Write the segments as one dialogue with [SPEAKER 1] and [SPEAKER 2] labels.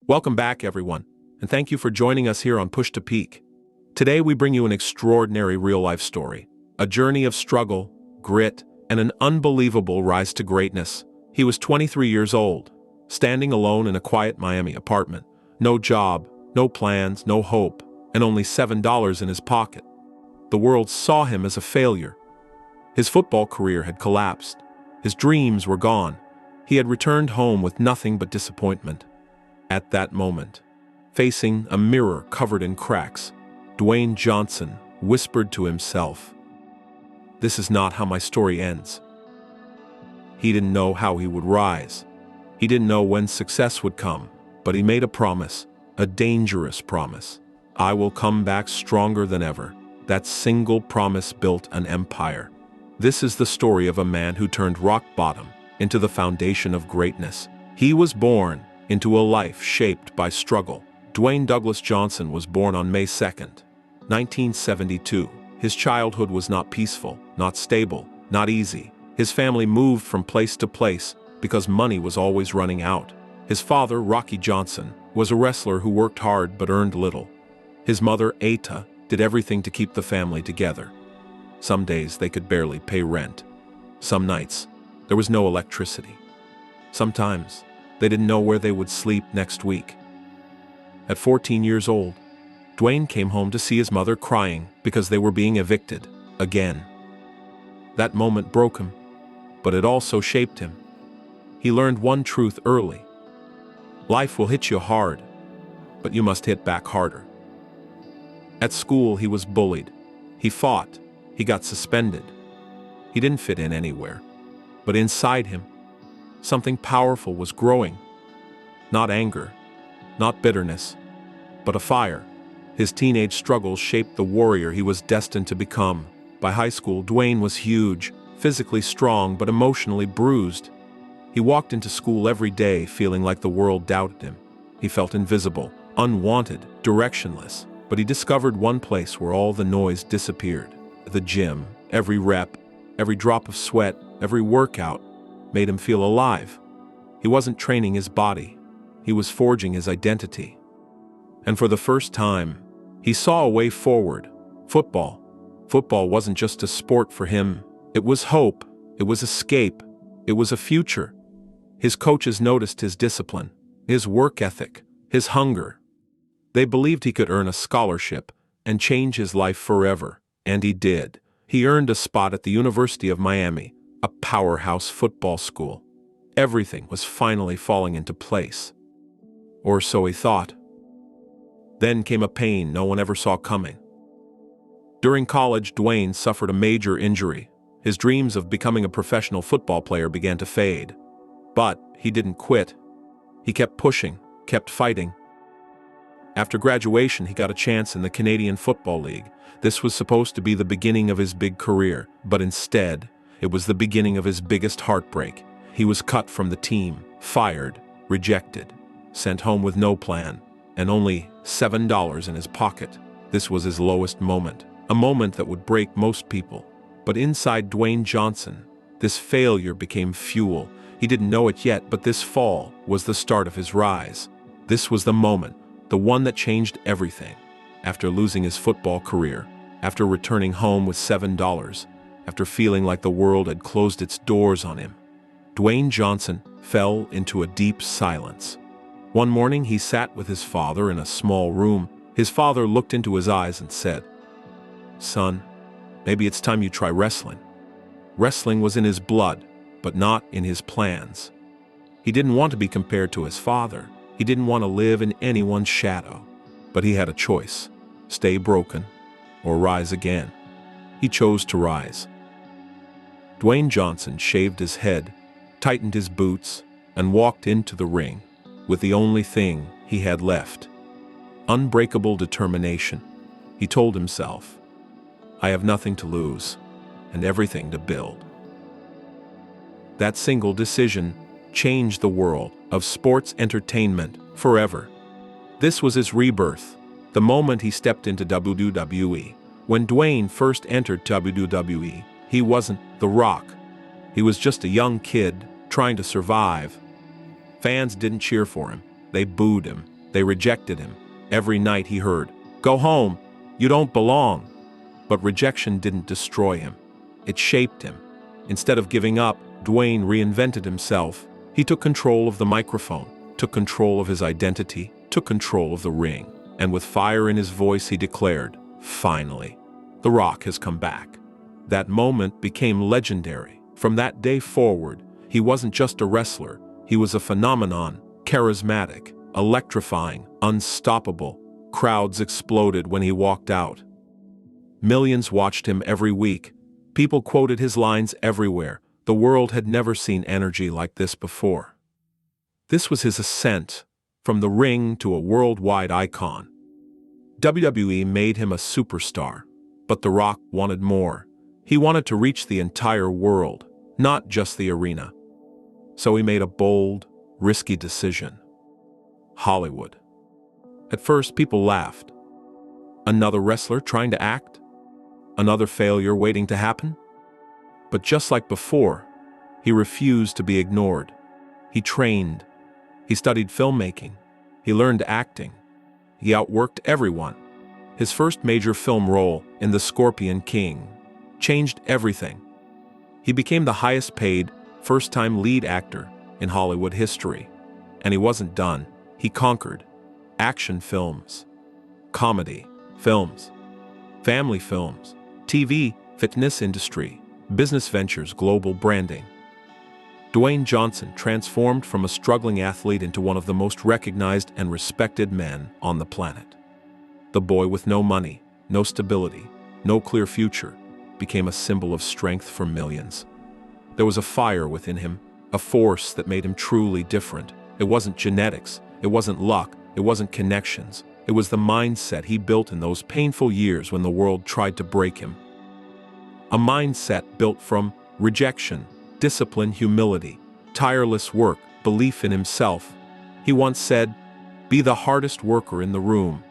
[SPEAKER 1] Welcome back, everyone, and thank you for joining us here on Push to Peak. Today we bring you an extraordinary real-life story, a journey of struggle, grit, and an unbelievable rise to greatness. He was 23 years old, standing alone in a quiet Miami apartment. No job, no plans, no hope, and only $7 in his pocket. The world saw him as a failure. His football career had collapsed. His dreams were gone. He had returned home with nothing but disappointment. At that moment, facing a mirror covered in cracks, Dwayne Johnson whispered to himself, "This is not how my story ends." He didn't know how he would rise. He didn't know when success would come, but he made a promise, a dangerous promise. "I will come back stronger than ever." That single promise built an empire. This is the story of a man who turned rock bottom into the foundation of greatness. He was born into a life shaped by struggle. Dwayne Douglas Johnson was born on May 2nd, 1972. His childhood was not peaceful, not stable, not easy. His family moved from place to place because money was always running out. His father, Rocky Johnson, was a wrestler who worked hard but earned little. His mother, Ata, did everything to keep the family together. Some days they could barely pay rent. Some nights, there was no electricity. Sometimes, they didn't know where they would sleep next week. At 14 years old, Dwayne came home to see his mother crying because they were being evicted again. That moment broke him, but it also shaped him. He learned one truth early. Life will hit you hard, but you must hit back harder. At school, he was bullied. He fought. He got suspended. He didn't fit in anywhere. But inside him, something powerful was growing. Not anger, not bitterness, but a fire. His teenage struggles shaped the warrior he was destined to become. By high school, Dwayne was huge, physically strong but emotionally bruised. He walked into school every day feeling like the world doubted him. He felt invisible, unwanted, directionless. But he discovered one place where all the noise disappeared. The gym. Every rep, every drop of sweat, every workout made him feel alive. He wasn't training his body. He was forging his identity. And for the first time, he saw a way forward. Football. Football wasn't just a sport for him. It was hope. It was escape. It was a future. His coaches noticed his discipline, his work ethic, his hunger. They believed he could earn a scholarship and change his life forever, and he did. He earned a spot at the University of Miami, a powerhouse football school. Everything was finally falling into place. Or so he thought. Then came a pain no one ever saw coming. During college, Dwayne suffered a major injury. His dreams of becoming a professional football player began to fade. But he didn't quit. He kept pushing, kept fighting. After graduation, he got a chance in the Canadian Football League. This was supposed to be the beginning of his big career, but instead, it was the beginning of his biggest heartbreak. He was cut from the team, fired, rejected, sent home with no plan, and only $7 in his pocket. This was his lowest moment, a moment that would break most people. But inside Dwayne Johnson, this failure became fuel. He didn't know it yet, but this fall was the start of his rise. This was the moment, the one that changed everything. After losing his football career, after returning home with $7, after feeling like the world had closed its doors on him, Dwayne Johnson fell into a deep silence. One morning, he sat with his father in a small room. His father looked into his eyes and said, "Son, maybe it's time you try wrestling." Wrestling was in his blood, but not in his plans. He didn't want to be compared to his father. He didn't want to live in anyone's shadow. But he had a choice: stay broken or rise again. He chose to rise. Dwayne Johnson shaved his head, tightened his boots, and walked into the ring with the only thing he had left: unbreakable determination. He told himself, "I have nothing to lose and everything to build." That single decision changed the world of sports entertainment forever. This was his rebirth, the moment he stepped into WWE. When Dwayne first entered WWE, he wasn't The Rock. He was just a young kid trying to survive. Fans didn't cheer for him. They booed him. They rejected him. Every night he heard, "Go home, you don't belong." But rejection didn't destroy him. It shaped him. Instead of giving up, Dwayne reinvented himself. He took control of the microphone, took control of his identity, took control of the ring. And with fire in his voice, he declared, "Finally, The Rock has come back." That moment became legendary. From that day forward, he wasn't just a wrestler. He was a phenomenon, charismatic, electrifying, unstoppable. Crowds exploded when he walked out. Millions watched him every week. People quoted his lines everywhere. The world had never seen energy like this before. This was his ascent, from the ring to a worldwide icon. WWE made him a superstar, but The Rock wanted more. He wanted to reach the entire world, not just the arena. So he made a bold, risky decision. Hollywood. At first, people laughed. Another wrestler trying to act? Another failure waiting to happen? But just like before, he refused to be ignored. He trained. He studied filmmaking. He learned acting. He outworked everyone. His first major film role in The Scorpion King changed everything. He became the highest-paid, first-time lead actor in Hollywood history. And he wasn't done. He conquered action films, comedy films, family films, TV, fitness industry, business ventures, global branding. Dwayne Johnson transformed from a struggling athlete into one of the most recognized and respected men on the planet. The boy with no money, no stability, no clear future, became a symbol of strength for millions. There was a fire within him, a force that made him truly different. It wasn't genetics, it wasn't luck, it wasn't connections. It was the mindset he built in those painful years when the world tried to break him. A mindset built from rejection, discipline, humility, tireless work, belief in himself. He once said, "Be the hardest worker in the room,"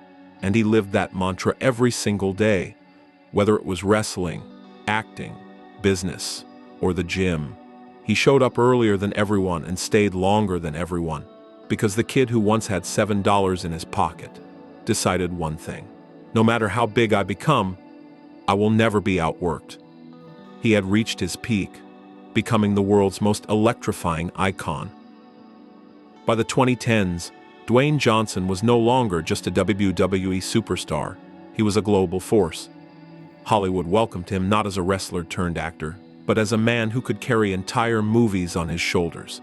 [SPEAKER 1] and he lived that mantra every single day, whether it was wrestling, acting, business, or the gym. He showed up earlier than everyone and stayed longer than everyone, because the kid who once had $7 in his pocket decided one thing: no matter how big I become, I will never be outworked. He had reached his peak, becoming the world's most electrifying icon. By the 2010s, Dwayne Johnson was no longer just a WWE superstar. He was a global force. Hollywood welcomed him not as a wrestler turned actor, but as a man who could carry entire movies on his shoulders.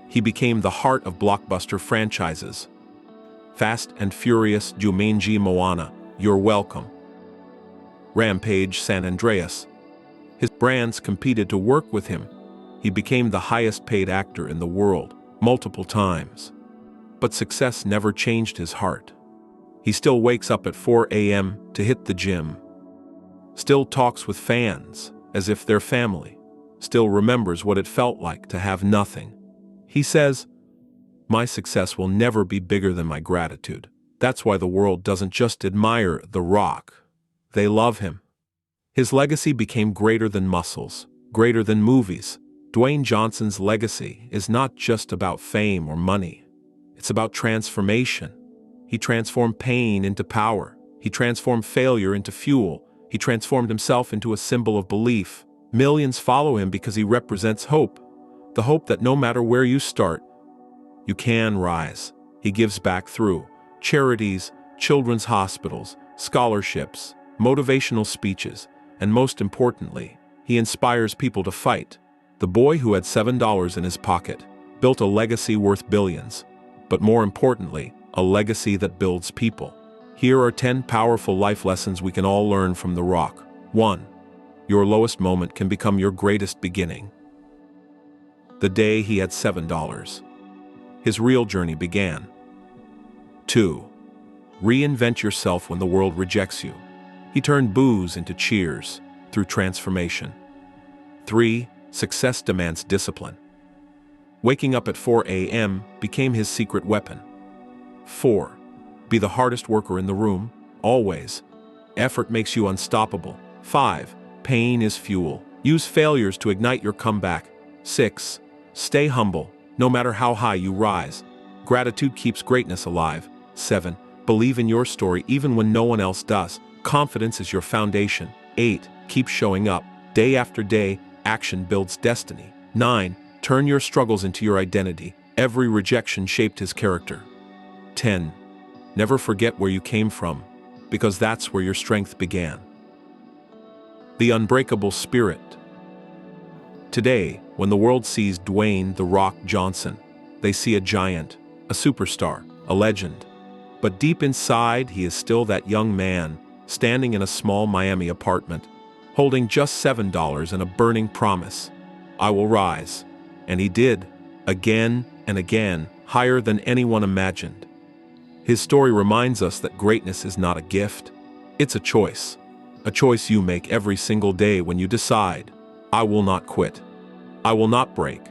[SPEAKER 1] He became the heart of blockbuster franchises. Fast and Furious, Jumanji, Moana, You're Welcome, Rampage, San Andreas. His brands competed to work with him. He became the highest-paid actor in the world, multiple times. But success never changed his heart. He still wakes up at 4 a.m. to hit the gym. Still talks with fans as if they're family. Still remembers what it felt like to have nothing. He says, "My success will never be bigger than my gratitude." That's why the world doesn't just admire The Rock. They love him. His legacy became greater than muscles, greater than movies. Dwayne Johnson's legacy is not just about fame or money. It's about transformation. He transformed pain into power. He transformed failure into fuel. He transformed himself into a symbol of belief. Millions follow him because he represents hope. The hope that no matter where you start, you can rise. He gives back through charities, children's hospitals, scholarships, motivational speeches, and most importantly, he inspires people to fight. The boy who had $7 in his pocket built a legacy worth billions, but more importantly, a legacy that builds people. Here are 10 powerful life lessons we can all learn from The Rock. 1. Your lowest moment can become your greatest beginning. The day he had $7. His real journey began. 2. Reinvent yourself when the world rejects you. He turned boos into cheers through transformation. 3. Success demands discipline. Waking up at 4 a.m. became his secret weapon. 4. Be the hardest worker in the room, always. Effort makes you unstoppable. 5. Pain is fuel. Use failures to ignite your comeback. 6. Stay humble, no matter how high you rise. Gratitude keeps greatness alive. 7. Believe in your story even when no one else does. Confidence is your foundation. 8. Keep showing up. Day after day, action builds destiny. 9. Turn your struggles into your identity. Every rejection shaped his character. 10. Never forget where you came from, because that's where your strength began. The unbreakable spirit. Today, when the world sees Dwayne "The Rock" Johnson, they see a giant, a superstar, a legend. But deep inside, he is still that young man, standing in a small Miami apartment, holding just $7 and a burning promise. I will rise. And he did, again and again, higher than anyone imagined. His story reminds us that greatness is not a gift, it's a choice. A choice you make every single day when you decide, I will not quit. I will not break.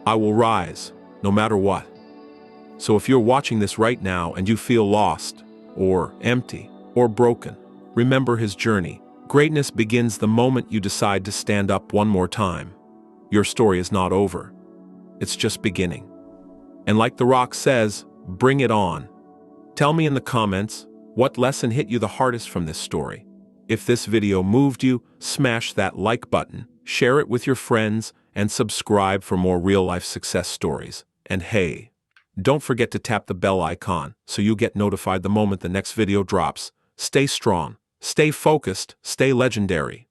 [SPEAKER 1] I will rise, no matter what. So if you're watching this right now and you feel lost, or empty, or broken, remember his journey. Greatness begins the moment you decide to stand up one more time. Your story is not over. It's just beginning. And like The Rock says, bring it on. Tell me in the comments, what lesson hit you the hardest from this story? If this video moved you, smash that like button, share it with your friends, and subscribe for more real-life success stories. And hey, don't forget to tap the bell icon so you get notified the moment the next video drops. Stay strong, stay focused, stay legendary.